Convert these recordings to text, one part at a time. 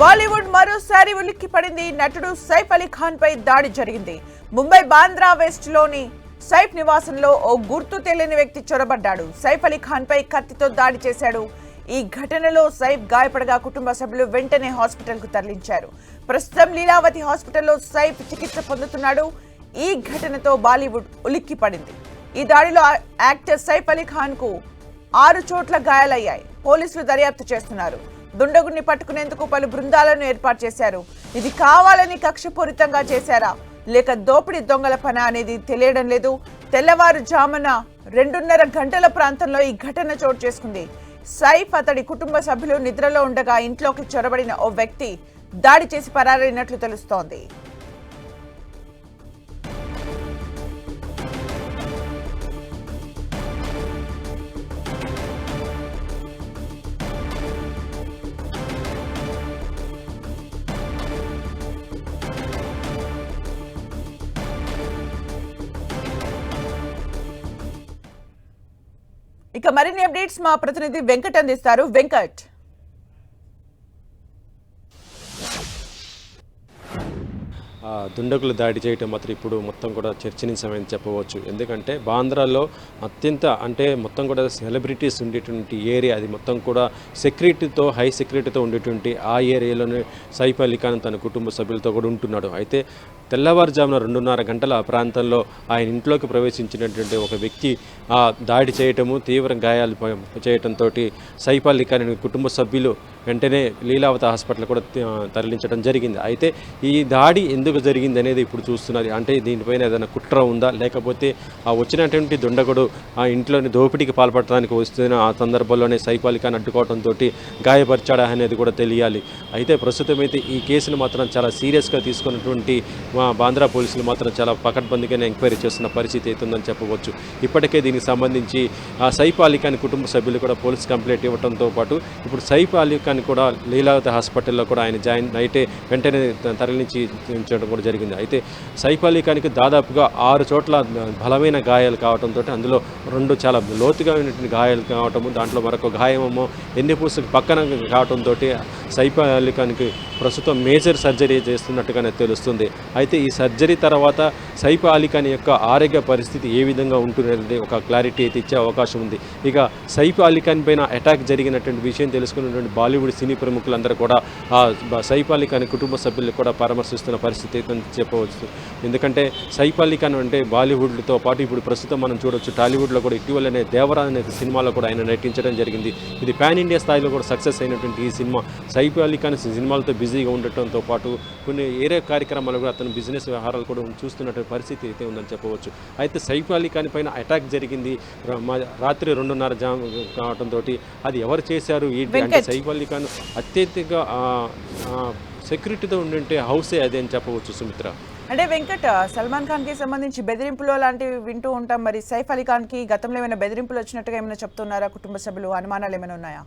బాలీవుడ్ మరోసారి ఉలిక్కి పడింది. నటుడు సైఫ్ అలీ ఖాన్ పై దాడి జరిగింది. ముంబై బాంద్రా వెస్ట్ లోని సైఫ్ నివాసంలో ఓ గుర్తు తెలియని వ్యక్తి చొరబడ్డాడు. సైఫ్ అలీ ఖాన్ పై కత్తితో దాడి చేశాడు. ఈ ఘటనలో సైఫ్ గాయపడగా కుటుంబ సభ్యులు వెంటనే హాస్పిటల్ కు తరలించారు. ప్రస్తుతం లీలావతి హాస్పిటల్లో సైఫ్ చికిత్స పొందుతున్నాడు. ఈ ఘటనతో బాలీవుడ్ ఉలిక్కి పడింది. ఈ దాడిలో యాక్టర్ సైఫ్ అలీ ఖాన్ కు 6 చోట్ల గాయాలయ్యాయి. పోలీసులు దర్యాప్తు చేస్తున్నారు. దుండగుడిని పట్టుకునేందుకు పలు బృందాలను ఏర్పాటు చేశారు. ఇది కావాలని కక్షపూరితంగా చేశారా లేక దోపిడీ దొంగల పనా అనేది తెలియడం లేదు. తెల్లవారుజామున 2:30 గంటల ప్రాంతంలో ఈ ఘటన చోటు చేసుకుంది. సైఫ్ అతడి కుటుంబ సభ్యులు నిద్రలో ఉండగా ఇంట్లోకి చొరబడిన ఓ వ్యక్తి దాడి చేసి పరారైనట్లు తెలుస్తోంది. ఇక మరిన్ని అప్డేట్స్ మా ప్రతినిధి వెంకట్ అందిస్తారు. వెంకట్, దుండగులు దాడి చేయటం మాత్రం ఇప్పుడు మొత్తం కూడా చర్చనీయమని చెప్పవచ్చు. ఎందుకంటే బాంద్రాలో అత్యంత మొత్తం కూడా సెలబ్రిటీస్ ఉండేటువంటి ఏరియా, అది మొత్తం కూడా సెక్యూరిటీతో హై సెక్యూరిటీతో ఉండేటువంటి ఆ ఏరియాలోనే సైఫ్ అలీ ఖాన్ తన కుటుంబ సభ్యులతో కూడా ఉంటున్నాడు. అయితే తెల్లవారుజామున 2:30 గంటల ప్రాంతంలో ఆయన ఇంట్లోకి ప్రవేశించినటువంటి ఒక వ్యక్తి దాడి చేయటము, తీవ్ర గాయాలు చేయటంతో సైఫ్ అలీ ఖాన్ కుటుంబ సభ్యులు వెంటనే లీలావతి హాస్పిటల్ కూడా తరలించడం జరిగింది. అయితే ఈ దాడి ఎందుకు జరిగింది అనేది ఇప్పుడు చూస్తున్నది. అంటే దీనిపైన ఏదైనా కుట్ర ఉందా, లేకపోతే వచ్చినటువంటి దుండగుడు ఆ ఇంట్లోని దోపిడీకి పాల్పడటానికి వస్తున్న ఆ సందర్భంలోనే సైఫ్ అలీ ఖాన్ అడ్డుకోవడంతో గాయపరిచాడా అనేది కూడా తెలియాలి. అయితే ప్రస్తుతం అయితే ఈ కేసును మాత్రం చాలా సీరియస్గా తీసుకున్నటువంటి బాంద్రా పోలీసులు మాత్రం చాలా పకడ్బందీగానే ఎంక్వైరీ చేస్తున్న పరిస్థితి అవుతుందని చెప్పవచ్చు. ఇప్పటికే దీనికి సంబంధించి సైఫ్ అలీ ఖాన్ కుటుంబ సభ్యులు కూడా పోలీస్ కంప్లైంట్ ఇవ్వడంతో పాటు ఇప్పుడు సైఫ్ అలీ ఖాన్ కూడా లీలావతి హాస్పిటల్లో కూడా ఆయన నైటే వెంటనే తరలించి ఉంచడం కూడా జరిగింది. అయితే సైఫ్ అలీ ఖాన్కి దాదాపుగా 6 చోట్ల బలమైన గాయాలు కావడంతో అందులో 2 చాలా లోతుగా ఉన్నటువంటి గాయాలు కావటము, దాంట్లో మరొక గాయమేమో ఎన్నెపూసకు పక్కన కావడంతో సైఫ్ అలీ ఖాన్కి ప్రస్తుతం మేజర్ సర్జరీ చేస్తున్నట్టుగానే తెలుస్తుంది. అయితే ఈ సర్జరీ తర్వాత సైఫ్ అలీ ఖాన్ యొక్క ఆరోగ్య పరిస్థితి ఏ విధంగా ఉంటుందనేది ఒక క్లారిటీ అయితే ఇచ్చే అవకాశం ఉంది. ఇక సైఫ్ అలీ ఖాన్ పైన అటాక్ జరిగినటువంటి విషయం తెలుసుకున్నటువంటి బాలీవుడ్ సినీ ప్రముఖులందరూ కూడా సైఫ్ అలీ ఖాన్ కుటుంబ సభ్యులు కూడా పరామర్శిస్తున్న పరిస్థితి అయితే చెప్పవచ్చు. ఎందుకంటే సైఫ్ అలీ ఖాన్ బాలీవుడ్తో పాటు ఇప్పుడు ప్రస్తుతం మనం చూడవచ్చు టాలీవుడ్లో కూడా ఇటీవలనే దేవరా అనే సినిమాలో కూడా ఆయన నటించడం జరిగింది. ఇది పాన్ ఇండియా స్థాయిలో కూడా సక్సెస్ అయినటువంటి ఈ సినిమా సైఫ్ అలీ ఖాన్ సినిమాలతో బిజీగా ఉండటంతో పాటు కొన్ని ఏరే కార్యక్రమాలు కూడా అతను బిజినెస్ వ్యవహారాలు కూడా చూస్తున్నటువంటి పరిస్థితి అయితే ఉందని చెప్పవచ్చు. అయితే సైఫ్ అలీ ఖాన్ పైన అటాక్ జరిగింది రాత్రి 2:30 కావడంతో అది ఎవరు చేశారు అంటే సైఫ్ అలీ ఖాన్ అత్యధిక సెక్యూరిటీతో ఉండే హౌసే అదే అని చెప్పవచ్చు. సుమిత్ర, అంటే వెంకట్, సల్మాన్ ఖాన్ కి సంబంధించి బెదిరింపులు లాంటివి వింటూ ఉంటాం. మరి సైఫ్ అలీ ఖాన్ కి గతంలో ఏమైనా బెదిరింపులు వచ్చినట్టుగా ఏమైనా చెప్తున్నారా కుటుంబ సభ్యులు? అనుమానాలు ఏమైనా ఉన్నాయా?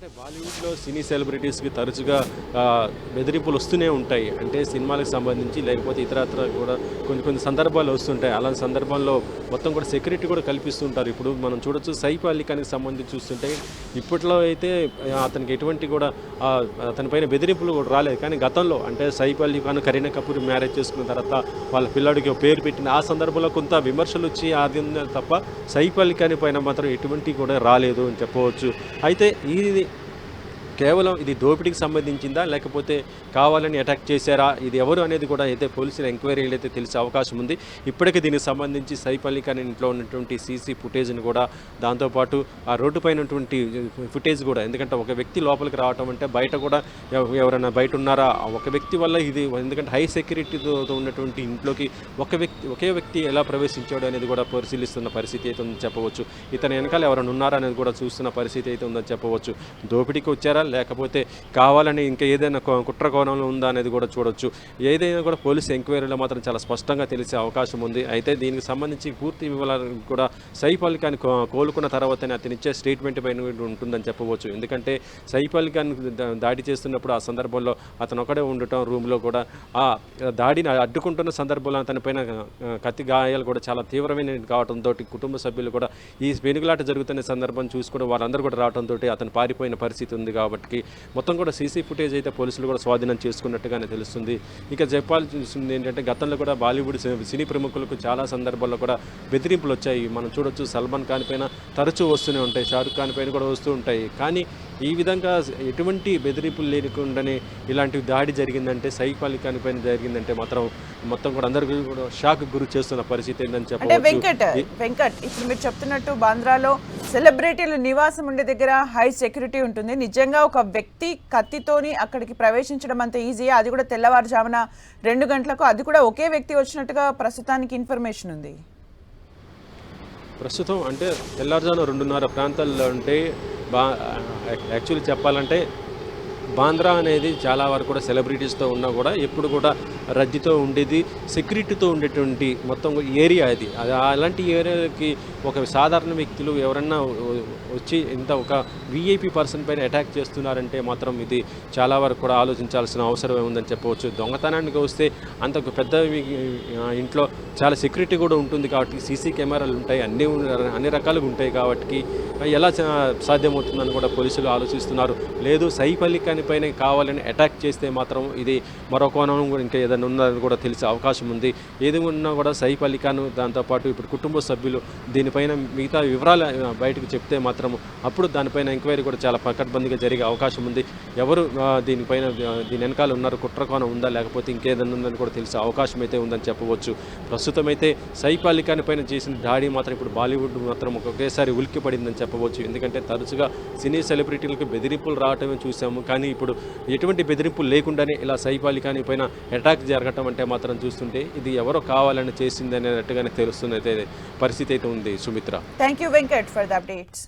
అంటే బాలీవుడ్లో సినీ సెలబ్రిటీస్కి తరచుగా బెదిరింపులు వస్తూనే ఉంటాయి. అంటే సినిమాలకు సంబంధించి లేకపోతే ఇతరత్ర కూడా కొన్ని సందర్భాలు వస్తుంటాయి. అలాంటి సందర్భంలో మొత్తం కూడా సెక్యూరిటీ కూడా కల్పిస్తుంటారు. ఇప్పుడు మనం చూడొచ్చు సైఫ్ అలీ ఖాన్కి సంబంధించి చూస్తుంటే ఇప్పట్లో అయితే అతనికి ఎటువంటి కూడా అతనిపైన బెదిరింపులు కూడా రాలేదు. కానీ గతంలో అంటే సైఫ్ అలీ ఖాన్ కరీనా కపూర్ మ్యారేజ్ చేసుకున్న తర్వాత వాళ్ళ పిల్లాడికి పేరు పెట్టిన ఆ సందర్భంలో కొంత విమర్శలు వచ్చి అది తప్ప సైఫ్ అలీ ఖాన్ పైన మాత్రం ఎటువంటి కూడా రాలేదు అని చెప్పవచ్చు. అయితే కేవలం ఇది దోపిడీకి సంబంధించిందా లేకపోతే కావాలని అటాక్ చేశారా, ఇది ఎవరు అనేది కూడా అయితే పోలీసుల ఎంక్వైరీలు అయితే తెలిసే అవకాశం ఉంది. ఇప్పటికే దీనికి సంబంధించి సైఫ్ అలీ ఖాన్ ఇంట్లో ఉన్నటువంటి సీసీ ఫుటేజ్ని కూడా, దాంతోపాటు ఆ రోడ్డు పైన ఉన్నటువంటి ఫుటేజ్ కూడా, ఎందుకంటే ఒక వ్యక్తి లోపలికి రావటం అంటే బయట కూడా ఎవరైనా బయట ఉన్నారా, ఒక వ్యక్తి వల్ల ఇది, ఎందుకంటే హై సెక్యూరిటీతో ఉన్నటువంటి ఇంట్లోకి ఒకే వ్యక్తి ఎలా ప్రవేశించాడు అనేది కూడా పరిశీలిస్తున్న పరిస్థితి అయితే ఉందని చెప్పవచ్చు. ఇతని వెనకాల ఎవరైనా ఉన్నారా అనేది కూడా చూస్తున్న పరిస్థితి అయితే ఉందని చెప్పవచ్చు. దోపిడీకి వచ్చారా లేకపోతే కావాలని ఇంకా ఏదైనా కుట్ర కోణంలో ఉందా అనేది కూడా చూడొచ్చు. ఏదైనా కూడా పోలీసు ఎంక్వైరీలో మాత్రం చాలా స్పష్టంగా తెలిసే అవకాశం ఉంది. అయితే దీనికి సంబంధించి పూర్తి వివరాలు కూడా సైఫ్ అలీ ఖాన్ కోలుకున్న తర్వాతనే అతను ఇచ్చే స్టేట్మెంట్ పైన ఉంటుందని చెప్పవచ్చు. ఎందుకంటే సైఫ్ అలీ ఖాన్ దాడి చేస్తున్నప్పుడు ఆ సందర్భంలో అతను ఒకడే ఉండటం, రూమ్లో కూడా ఆ దాడిని అడ్డుకుంటున్న సందర్భంలో అతనిపైన కత్తి గాయాలు కూడా చాలా తీవ్రమైన కావడంతో కుటుంబ సభ్యులు కూడా ఈ వెనుకలాట జరుగుతున్న సందర్భం చూసుకుని వారందరూ కూడా రావడంతో అతను పారిపోయిన పరిస్థితి ఉంది. కాబట్టి కాబట్టి మొత్తం కూడా సీసీ ఫుటేజ్ అయితే పోలీసులు కూడా స్వాధీనం చేసుకున్నట్టుగానే తెలుస్తుంది. ఇక చెప్పాల్సింది ఏంటంటే గతంలో కూడా బాలీవుడ్ సినీ ప్రముఖులకు చాలా సందర్భాల్లో కూడా బెదిరింపులు వచ్చాయి. మనం చూడొచ్చు సల్మాన్ ఖాన్ పైన తరచూ వస్తూనే ఉంటాయి, షారుఖ్ ఖాన్ పైన కూడా వస్తూ ఉంటాయి. కానీ ఈ విధంగా ఎటువంటి బెదిరింపులు లేకుండానే ఇలాంటి దాడి జరిగిందంటే సైఫ్ అలీ ఖాన్ పైన జరిగిందంటే మాత్రం మొత్తం కూడా అందరికీ కూడా షాక్ గురి చేస్తున్న పరిస్థితి ఏంటని అంటే చెప్పవచ్చు. వెంకట్ ఇప్పుడు మీరు చెప్తున్నట్టు బాంద్రాలో సెలబ్రిటీలు నివాసం ఉండే దగ్గర హై సెక్యూరిటీ ఉంటుంది. నిజంగా ఒక వ్యక్తి కత్తితోని అక్కడికి ప్రవేశించడం అంత ఈజీయా? అది కూడా తెల్లవారుజామున 2 గంటలకు, అది కూడా ఒకే వ్యక్తి వచ్చినట్టుగా ప్రస్తుతానికి ఇన్ఫర్మేషన్ ఉంది. ప్రస్తుతం అంటే తెల్లారుజామున 2:30 ప్రాంతాల్లో ఉంటే యాక్చువల్లీ చెప్పాలంటే బాంద్రా అనేది చాలా వరకు కూడా సెలబ్రిటీస్తో ఉన్నా కూడా ఎప్పుడు కూడా రద్దీతో ఉండేది, సెక్యూరిటీతో ఉండేటువంటి మొత్తం ఏరియా అది. అలాంటి ఏరియాకి ఒక సాధారణ వ్యక్తులు ఎవరన్నా వచ్చి ఇంత ఒక విఐపి పర్సన్ పైన అటాక్ చేస్తున్నారంటే మాత్రం ఇది చాలా వరకు కూడా ఆలోచించాల్సిన అవసరం ఉందని చెప్పవచ్చు. దొంగతనానికి వస్తే అంత పెద్ద ఇంట్లో చాలా సెక్యూరిటీ కూడా ఉంటుంది కాబట్టి సీసీ కెమెరాలు ఉంటాయి, అన్ని రకాలుగా ఉంటాయి కాబట్టి ఎలా సాధ్యమవుతుందని కూడా పోలీసులు ఆలోచిస్తున్నారు. లేదు సైఫ్ అలీ ఖాన్ పైన కావాలని అటాక్ చేస్తే మాత్రం ఇది మరో కోణం ఇంకా ఏదైనా ఉందని కూడా తెలిసే అవకాశం ఉంది. ఏది ఉన్నా కూడా సైఫ్ అలీ ఖాన్ దాంతోపాటు ఇప్పుడు కుటుంబ సభ్యులు దీనిపైన మిగతా వివరాలు బయటకు చెప్తే మాత్రం అప్పుడు దానిపైన ఎంక్వైరీ కూడా చాలా పకడ్బందీగా జరిగే అవకాశం ఉంది. ఎవరు దీని వెనకాల ఉన్నారు, కుట్ర కోణం ఉందా లేకపోతే ఇంకేదైనా ఉందని కూడా తెలిసే అవకాశం అయితే ఉందని చెప్పవచ్చు. ప్రస్తుతం అయితే సైఫ్ అలీ ఖాన్ పైన చేసిన దాడి మాత్రం ఇప్పుడు బాలీవుడ్ మాత్రం ఒకేసారి ఉలిక్కి పడిందని చెప్పవచ్చు. ఎందుకంటే తరచుగా సినీ సెలబ్రిటీలకు బెదిరింపులు రావటమే చూసాము, కానీ ఇప్పుడు ఎటువంటి బెదిరింపులు లేకుండానే ఇలా సైఫ్ అలీ ఖాన్ పైన అటాక్ జరగటం అంటే మాత్రం చూస్తుంటే ఇది ఎవరో కావాలని చేసింది అనేటట్టుగానే తెలుస్తున్న పరిస్థితి అయితే ఉంది. Sumitra, thank you Venkat for the updates.